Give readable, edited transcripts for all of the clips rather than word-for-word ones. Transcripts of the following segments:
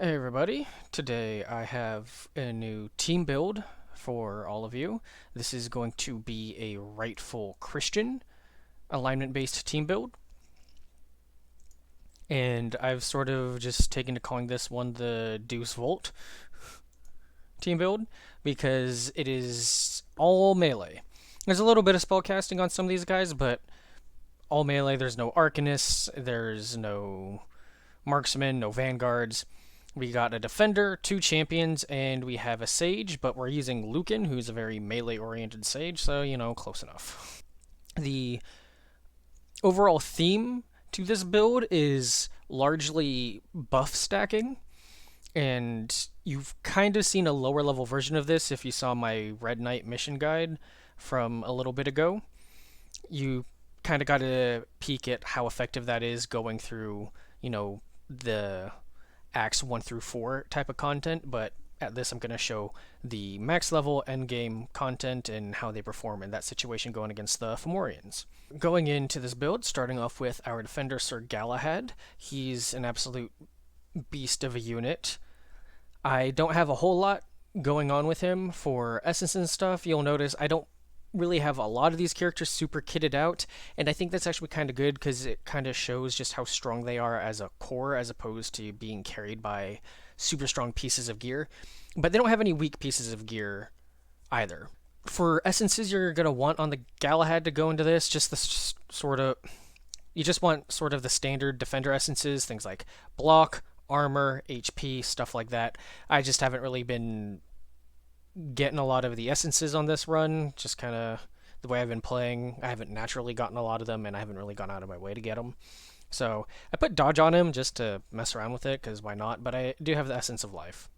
Hey everybody, today I have a new team build for all of you. This is going to be a Rightful Christian alignment based team build. And I've sort of just taken to calling this one the Deus Vult team build because it is all melee. There's a little bit of spellcasting on some of these guys, but all melee. There's no Arcanists, there's no marksmen, no vanguards. We got a defender, 2 champions, and we have a sage, but we're using Lucan, who's a very melee-oriented sage, so, close enough. The overall theme to this build is largely buff stacking, and you've kind of seen a lower level version of this if you saw my Red Knight mission guide from a little bit ago. You kind of got a peek at how effective that is going through, the Acts 1 through 4 type of content, but at this I'm going to show the max level endgame content and how they perform in that situation going against the Fomorians. Going into this build, starting off with our defender Sir Galahad. He's an absolute beast of a unit. I don't have a whole lot going on with him for essence and stuff. You'll notice I don't really have a lot of these characters super kitted out, and I think that's actually kind of good because it kind of shows just how strong they are as a core as opposed to being carried by super strong pieces of gear. But they don't have any weak pieces of gear either. For essences you're going to want on the Galahad to go into this, just the sort of, you just want sort of the standard defender essences, things like block, armor, HP, stuff like that. I just haven't really been getting a lot of the essences on this run, just kind of the way I've been playing. I haven't naturally gotten a lot of them, and I haven't really gone out of my way to get them. So I put dodge on him just to mess around with it, because why not? But I do have the essence of life.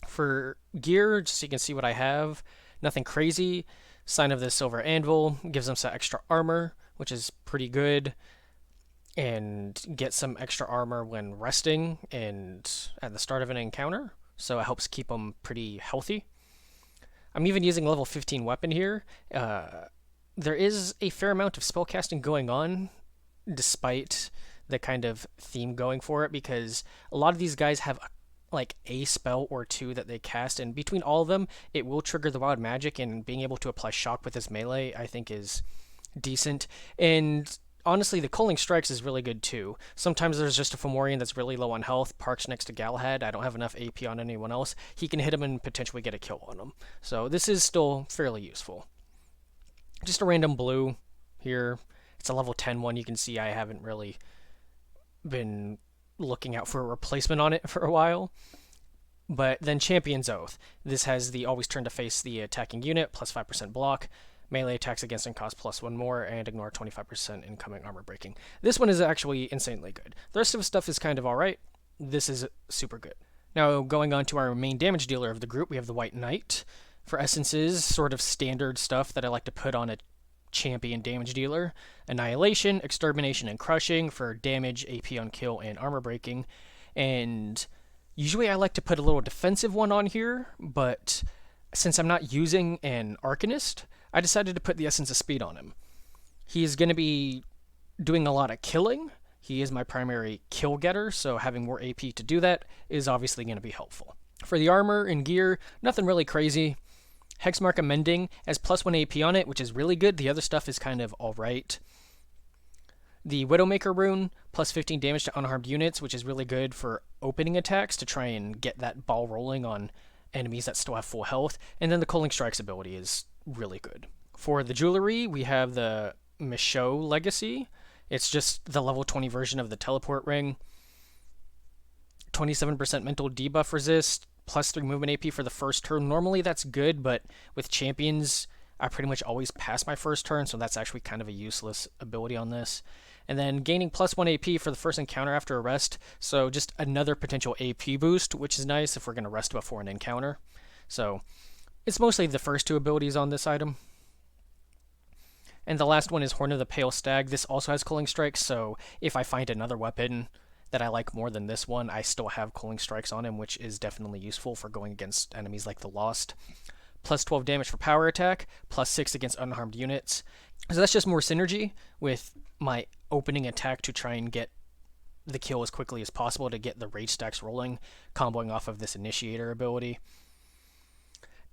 For gear, just so you can see what I have, nothing crazy. Sign of the Silver Anvil gives them some extra armor, which is pretty good, and get some extra armor when resting and at the start of an encounter. So it helps keep them pretty healthy. I'm even using a level 15 weapon here. There is a fair amount of spellcasting going on, despite the kind of theme going for it, because a lot of these guys have like a spell or two that they cast, and between all of them, it will trigger the wild magic, and being able to apply shock with this melee, I think, is decent. And honestly, the Culling Strikes is really good too. Sometimes there's just a Fomorian that's really low on health, parks next to Galahad. I don't have enough AP on anyone else. He can hit him and potentially get a kill on him. So this is still fairly useful. Just a random blue here. It's a level 10 one. You can see I haven't really been looking out for a replacement on it for a while. But then Champion's Oath. This has the always turn to face the attacking unit, plus 5% block. Melee attacks against and cost +1 more, and ignore 25% incoming armor breaking. This one is actually insanely good. The rest of the stuff is kind of alright. This is super good. Now, going on to our main damage dealer of the group, we have the White Knight. For essences, sort of standard stuff that I like to put on a champion damage dealer. Annihilation, Extermination, and Crushing for damage, AP on kill, and armor breaking. And usually I like to put a little defensive one on here, but since I'm not using an Arcanist, I decided to put the Essence of Speed on him. He's going to be doing a lot of killing. He is my primary kill getter, so having more AP to do that is obviously going to be helpful. For the armor and gear, nothing really crazy. Hexmark Amending has +1 AP on it, which is really good. The other stuff is kind of alright. The Widowmaker rune, +15 damage to unharmed units, which is really good for opening attacks to try and get that ball rolling on enemies that still have full health. And then the Culling Strikes ability is really good. For the jewelry, we have the Michaud Legacy. It's just the level 20 version of the teleport ring. 27% mental debuff resist, +3 movement AP for the first turn. Normally that's good, but with champions, I pretty much always pass my first turn, so that's actually kind of a useless ability on this. And then gaining +1 AP for the first encounter after a rest, so just another potential AP boost, which is nice if we're going to rest before an encounter. So it's mostly the first two abilities on this item. And the last one is Horn of the Pale Stag. This also has Culling Strikes, so if I find another weapon that I like more than this one, I still have Culling Strikes on him, which is definitely useful for going against enemies like the Lost. +12 damage for power attack, +6 against unharmed units. So that's just more synergy with my opening attack to try and get the kill as quickly as possible to get the rage stacks rolling, comboing off of this initiator ability.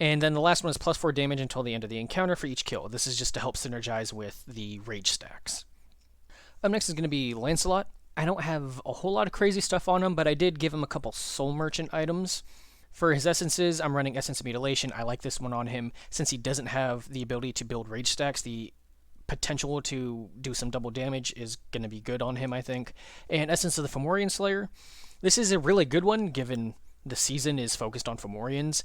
And then the last one is plus 4 damage until the end of the encounter for each kill. This is just to help synergize with the rage stacks. Up next is going to be Lancelot. I don't have a whole lot of crazy stuff on him, but I did give him a couple Soul Merchant items. For his essences, I'm running Essence of Mutilation. I like this one on him since he doesn't have the ability to build rage stacks. The potential to do some double damage is going to be good on him, I think. And Essence of the Fomorian Slayer. This is a really good one given the season is focused on Fomorians.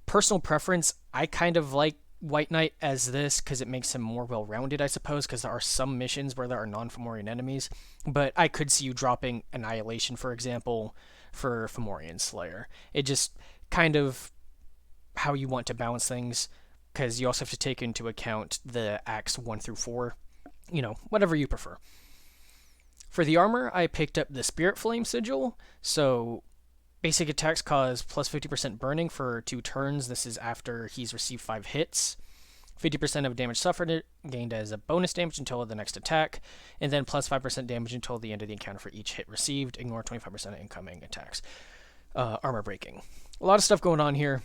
Personal preference, I kind of like White Knight as this because it makes him more well-rounded, I suppose, because there are some missions where there are non-Fomorian enemies. But I could see you dropping Annihilation, for example, for Fomorian Slayer. It just kind of how you want to balance things, because you also have to take into account the acts 1 through 4. You know, whatever you prefer. For the armor, I picked up the Spirit Flame Sigil, so basic attacks cause plus 50% burning for 2 turns. This is after he's received 5 hits. 50% of damage suffered gained as a bonus damage until the next attack, and then plus 5% damage until the end of the encounter for each hit received. Ignore 25% of incoming attacks. Armor breaking. A lot of stuff going on here.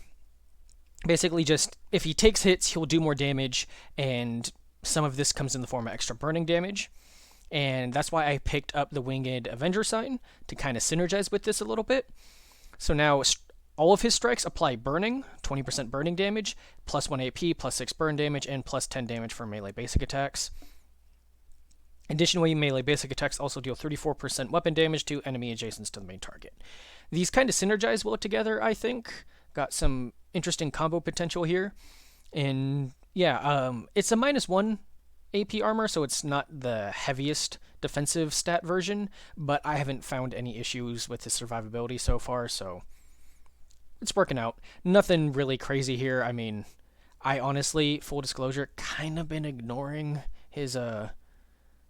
Basically just, if he takes hits, he'll do more damage, and some of this comes in the form of extra burning damage. And that's why I picked up the Winged Avenger sign, to kind of synergize with this a little bit. So now all of his strikes apply burning, 20% burning damage, plus 1 AP, plus 6 burn damage, and plus 10 damage for melee basic attacks. Additionally, melee basic attacks also deal 34% weapon damage to enemy adjacent to the main target. These kind of synergize well together, I think. Got some interesting combo potential here. And yeah, it's a -1 AP armor, so it's not the heaviest defensive stat version, but I haven't found any issues with his survivability so far, so it's working out. Nothing really crazy here. I mean, I honestly, full disclosure, kind of been ignoring his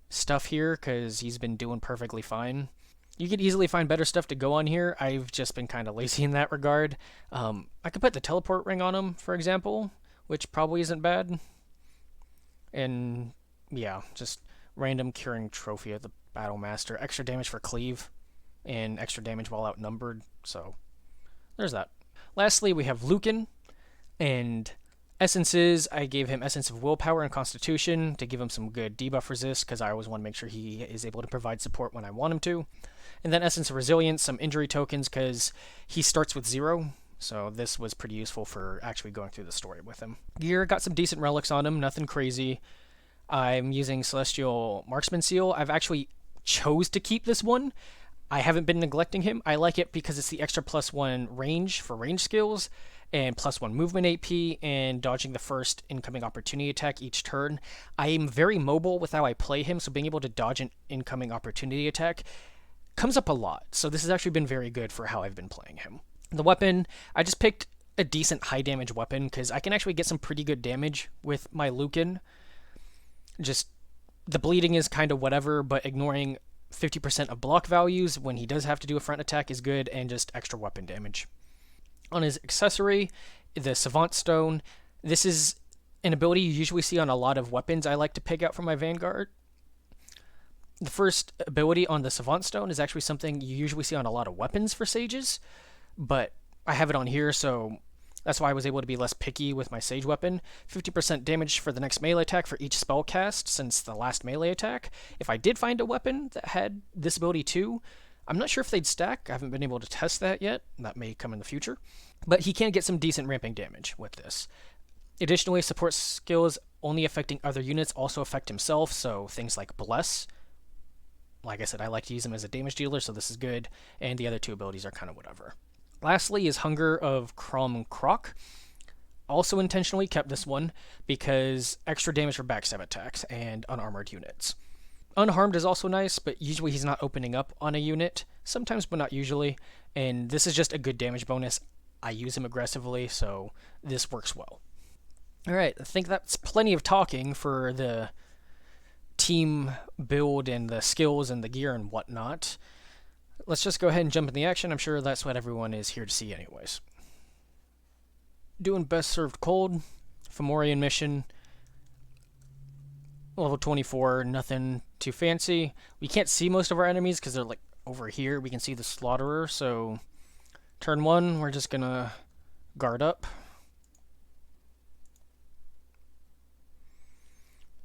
stuff here because he's been doing perfectly fine. You could easily find better stuff to go on here. I've just been kind of lazy in that regard. I could put the teleport ring on him, for example, which probably isn't bad. And yeah, just random curing trophy of the Battle Master. Extra damage for cleave, and extra damage while outnumbered. So there's that. Lastly, we have Lucan, and essences. I gave him Essence of Willpower and Constitution to give him some good debuff resist, because I always want to make sure he is able to provide support when I want him to. And then Essence of Resilience, some injury tokens, because he starts with 0. So this was pretty useful for actually going through the story with him. Gear, got some decent relics on him, nothing crazy. I'm using Celestial Marksman Seal. I've actually chose to keep this one. I haven't been neglecting him. I like it because it's the extra +1 range for range skills, and +1 movement AP, and dodging the first incoming opportunity attack each turn. I am very mobile with how I play him, so being able to dodge an incoming opportunity attack comes up a lot. So this has actually been very good for how I've been playing him. The weapon, I just picked a decent high damage weapon because I can actually get some pretty good damage with my Lucan. Just the bleeding is kind of whatever, but ignoring 50% of block values when he does have to do a front attack is good, and just extra weapon damage. On his accessory, the Savant Stone, this is an ability you usually see on a lot of weapons I like to pick out from my Vanguard. The first ability on the Savant Stone is actually something you usually see on a lot of weapons for sages, but I have it on here, so that's why I was able to be less picky with my Sage weapon. 50% damage for the next melee attack for each spell cast since the last melee attack. If I did find a weapon that had this ability too, I'm not sure if they'd stack. I haven't been able to test that yet. That may come in the future. But he can get some decent ramping damage with this. Additionally, support skills only affecting other units also affect himself, so things like Bless. Like I said, I like to use him as a damage dealer, so this is good. And the other two abilities are kind of whatever. Lastly is Hunger of Crom Croc. Also intentionally kept this one because extra damage for backstab attacks and unarmored units. Unharmed is also nice, but usually he's not opening up on a unit. Sometimes, but not usually. And this is just a good damage bonus. I use him aggressively, so this works well. Alright, I think that's plenty of talking for the team build and the skills and the gear and whatnot. Let's just go ahead and jump in the action. I'm sure that's what everyone is here to see anyways. Doing Best Served Cold, Fomorian mission, level 24, nothing too fancy. We can't see most of our enemies because they're like over here. We can see the Slaughterer, so turn 1, we're just gonna guard up.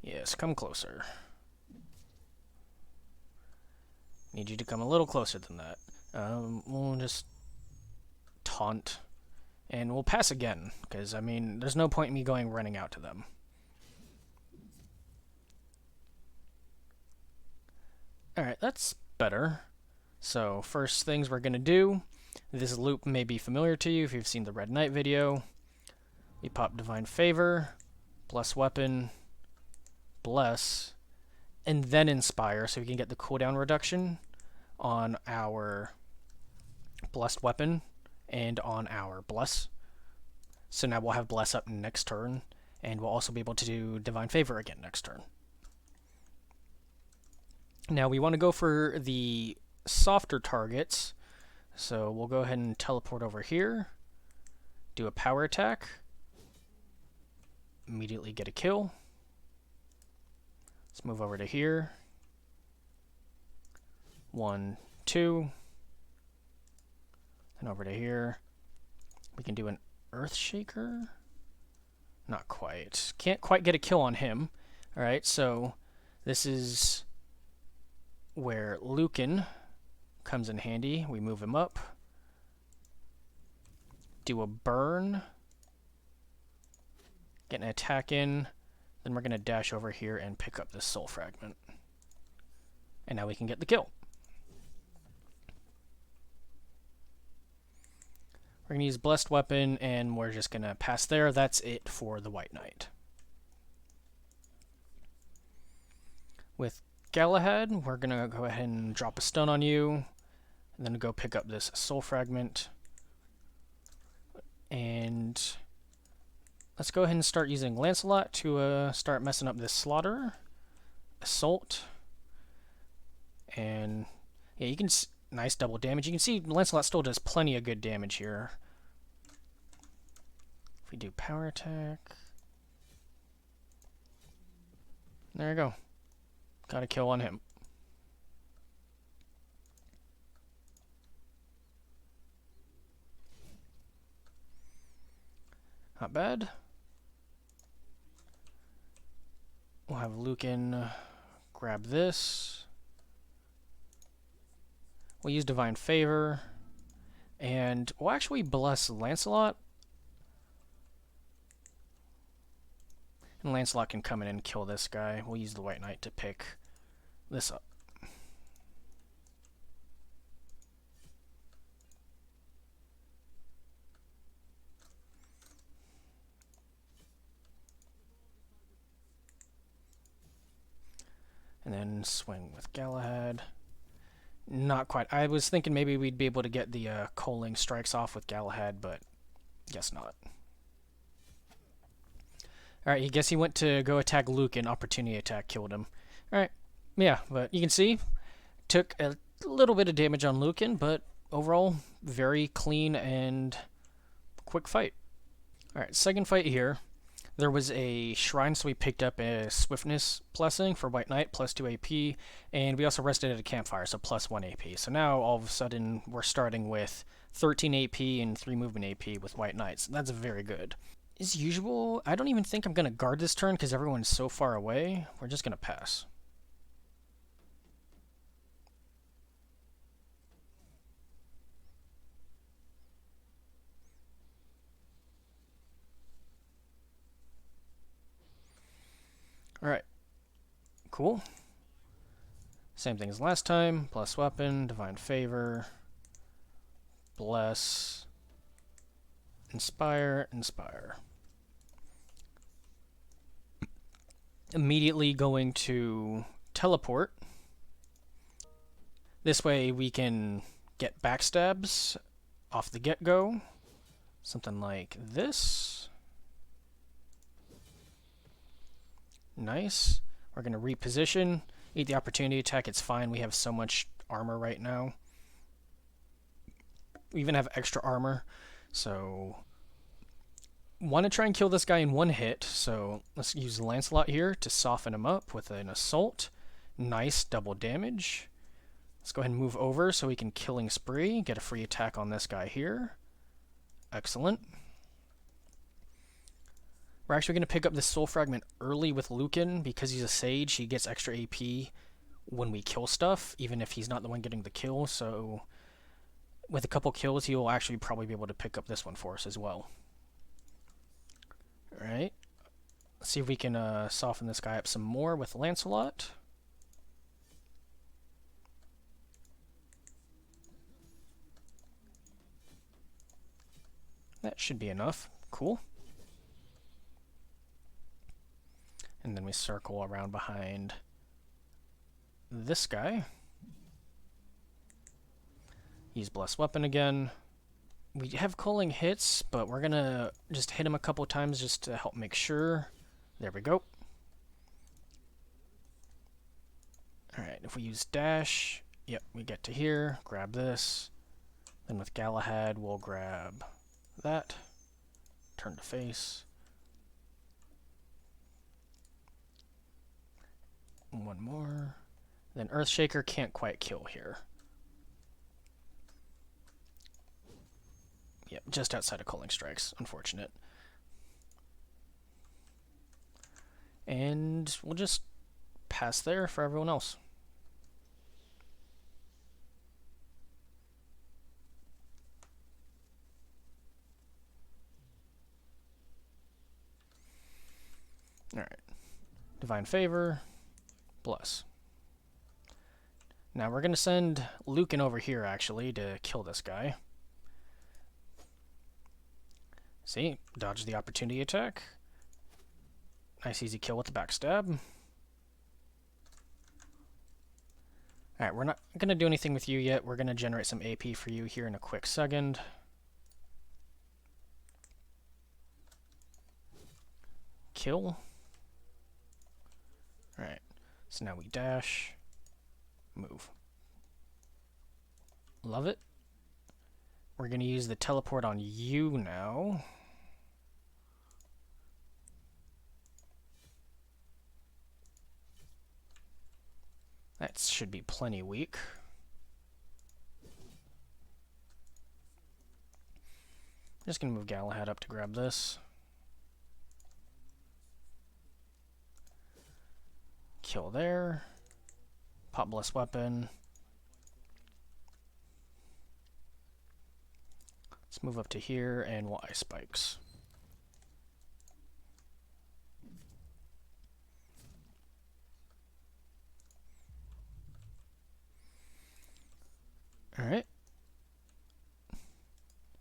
Yes, come closer. Need you to come a little closer than that. We'll just taunt. And we'll pass again, because, I mean, there's no point in me running out to them. Alright, that's better. So, first things we're going to do, this loop may be familiar to you if you've seen the Red Knight video. We pop Divine Favor, Bless Weapon, Bless, and then Inspire, so we can get the cooldown reduction on our Blessed Weapon and on our Bless. So now we'll have Bless up next turn, and we'll also be able to do Divine Favor again next turn. Now we want to go for the softer targets, so we'll go ahead and teleport over here, do a power attack, immediately get a kill. Let's move over to here. 1, 2. And over to here. We can do an Earthshaker? Not quite. Can't quite get a kill on him. Alright, so this is where Lucan comes in handy. We move him up. Do a burn. Get an attack in. Then we're going to dash over here and pick up this soul fragment. And now we can get the kill. We're going to use Blessed Weapon, and we're just going to pass there. That's it for the White Knight. With Galahad, we're going to go ahead and drop a stun on you, and then go pick up this soul fragment. And let's go ahead and start using Lancelot to start messing up this Slaughterer. Assault. And yeah, you can... Nice double damage. You can see Lancelot still does plenty of good damage here. If we do power attack... There we go. Got a kill on him. Not bad. We'll have Lucan grab this. We'll use Divine Favor, and we'll actually bless Lancelot. And Lancelot can come in and kill this guy. We'll use the White Knight to pick this up. And then swing with Galahad. Not quite. I was thinking maybe we'd be able to get the Coaling strikes off with Galahad, but guess not. Alright, I guess he went to go attack Lucan. Opportunity attack killed him. Alright, yeah, but you can see, took a little bit of damage on Lucan, but overall, very clean and quick fight. Alright, second fight here. There was a shrine, so we picked up a Swiftness blessing for White Knight, plus 2 AP, and we also rested at a campfire, so plus 1 AP. So now, all of a sudden, we're starting with 13 AP and 3 movement AP with White Knights. That's very good. As usual, I don't even think I'm going to guard this turn because everyone's so far away. We're just going to pass. Alright. Cool. Same thing as last time. Bless Weapon, Divine Favor, Bless, Inspire, Inspire. Immediately going to teleport. This way we can get backstabs off the get-go. Something like this. Nice. We're going to reposition. Eat the opportunity attack. It's fine. We have so much armor right now. We even have extra armor. So, want to try and kill this guy in one hit. So, let's use Lancelot here to soften him up with an assault. Nice, double damage. Let's go ahead and move over so we can killing spree, get a free attack on this guy here. Excellent. We're actually going to pick up this soul fragment early with Lucan because he's a sage. He gets extra AP when we kill stuff, even if he's not the one getting the kill. So with a couple kills, he will actually probably be able to pick up this one for us as well. Alright. Let's see if we can soften this guy up some more with Lancelot. That should be enough. Cool. And then we circle around behind this guy. Use Blessed Weapon again. We have culling hits, but we're gonna just hit him a couple times just to help make sure. There we go. Alright, if we use dash, yep, we get to here, grab this. Then with Galahad, we'll grab that. Turn to face. One more. Then Earthshaker can't quite kill here. Yep, just outside of Culling Strikes. Unfortunate. And we'll just pass there for everyone else. Alright. Divine Favor. Bless. Now we're going to send Lucan over here, actually, to kill this guy. See? Dodge the opportunity attack. Nice easy kill with the backstab. Alright, we're not going to do anything with you yet. We're going to generate some AP for you here in a quick second. Kill. Alright, so now we dash. Move. Love it. We're going to use the teleport on you now. That should be plenty weak. I'm just going to move Galahad up to grab this. Kill there. Pop Blessed Weapon. Let's move up to here and we'll Ice Spikes. Alright.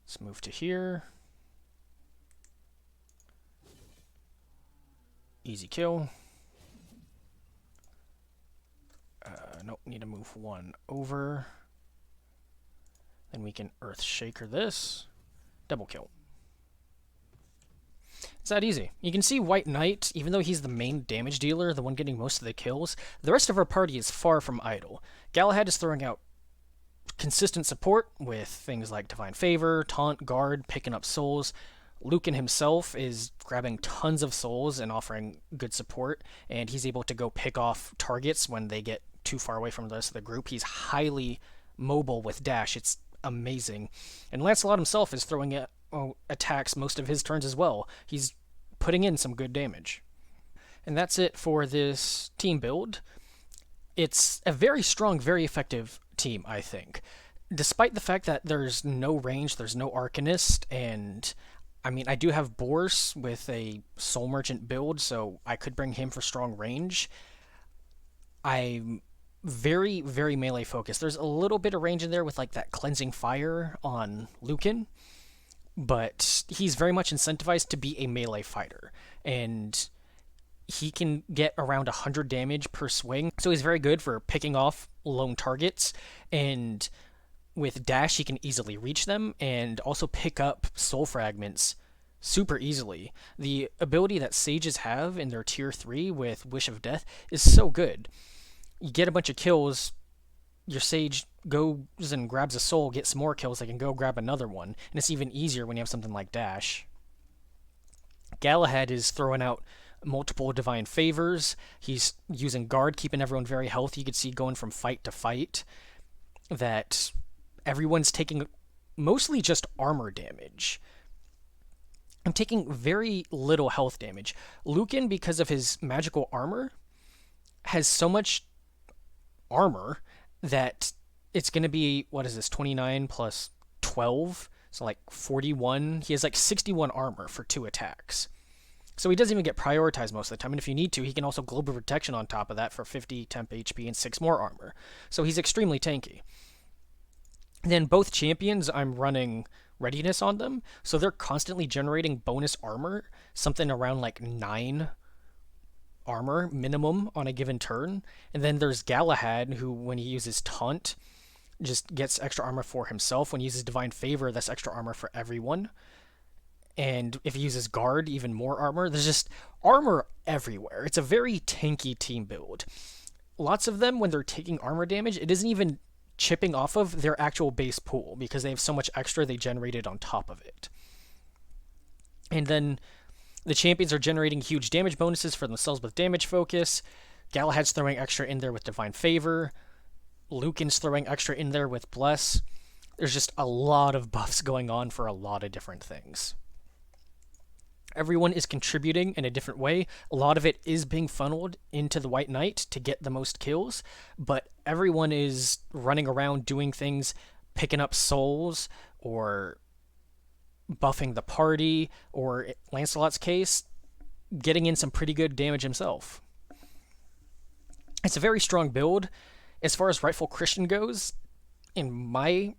Let's move to here. Easy kill. Nope, need to move one over. Then we can Earthshaker this. Double kill. It's that easy. You can see White Knight, even though he's the main damage dealer, the one getting most of the kills, the rest of our party is far from idle. Galahad is throwing out consistent support with things like Divine Favor, Taunt, Guard, picking up souls. Lucan himself is grabbing tons of souls and offering good support, and he's able to go pick off targets when they get too far away from the rest of the group. He's highly mobile with dash. It's amazing. And Lancelot himself is throwing attacks most of his turns as well. He's putting in some good damage. And that's it for this team build. It's a very strong, very effective team, I think. Despite the fact that there's no range, there's no Arcanist, and I mean, I do have Boris with a Soul Merchant build, so I could bring him for strong range. I'm very, very melee focused. There's a little bit of range in there with like that Cleansing Fire on Lucan, but he's very much incentivized to be a melee fighter, and he can get around 100 damage per swing, so he's very good for picking off lone targets, and with dash he can easily reach them and also pick up soul fragments super easily. The ability that sages have in their tier 3 with Wish of Death is so good. You get a bunch of kills, your sage goes and grabs a soul, gets some more kills, they can go grab another one, and it's even easier when you have something like dash. Galahad is throwing out multiple divine favors. He's using guard, keeping everyone very healthy. You could see going from fight to fight that everyone's taking mostly just armor damage. I'm taking very little health damage. Lucan, because of his magical armor, has so much armor that it's going to be, what is this, 29 plus 12? So like 41. He has like 61 armor for 2 attacks. So he doesn't even get prioritized most of the time. And if you need to, he can also global protection on top of that for 50 temp HP and 6 more armor. So he's extremely tanky. Then both champions, I'm running readiness on them. So they're constantly generating bonus armor, something around like 9 armor minimum on a given turn. And then there's Galahad, who when he uses taunt, just gets extra armor for himself. When he uses divine favor, that's extra armor for everyone. And if he uses guard, even more armor. There's just armor everywhere. It's a very tanky team build. Lots of them, when they're taking armor damage, it isn't even chipping off of their actual base pool because they have so much extra they generated on top of it. And then the champions are generating huge damage bonuses for themselves with damage focus. Galahad's throwing extra in there with divine favor. Lucan's throwing extra in there with bless. There's just a lot of buffs going on for a lot of different things. Everyone is contributing in a different way. A lot of it is being funneled into the White Knight to get the most kills, but everyone is running around doing things, picking up souls, or buffing the party, or in Lancelot's case, getting in some pretty good damage himself. It's a very strong build. As far as Rightful Christian goes, in my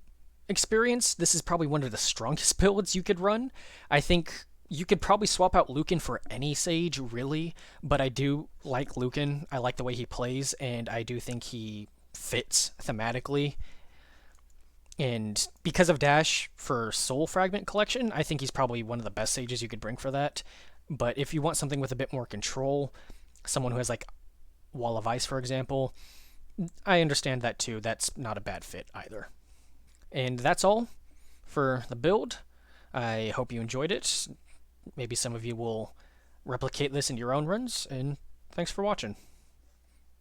experience, this is probably one of the strongest builds you could run. I think you could probably swap out Lucan for any Sage, really, but I do like Lucan. I like the way he plays, and I do think he fits thematically. And because of Dash for Soul Fragment Collection, I think he's probably one of the best Sages you could bring for that. But if you want something with a bit more control, someone who has like Wall of Ice, for example, I understand that too. That's not a bad fit either. And that's all for the build. I hope you enjoyed it. Maybe some of you will replicate this in your own runs, and thanks for watching.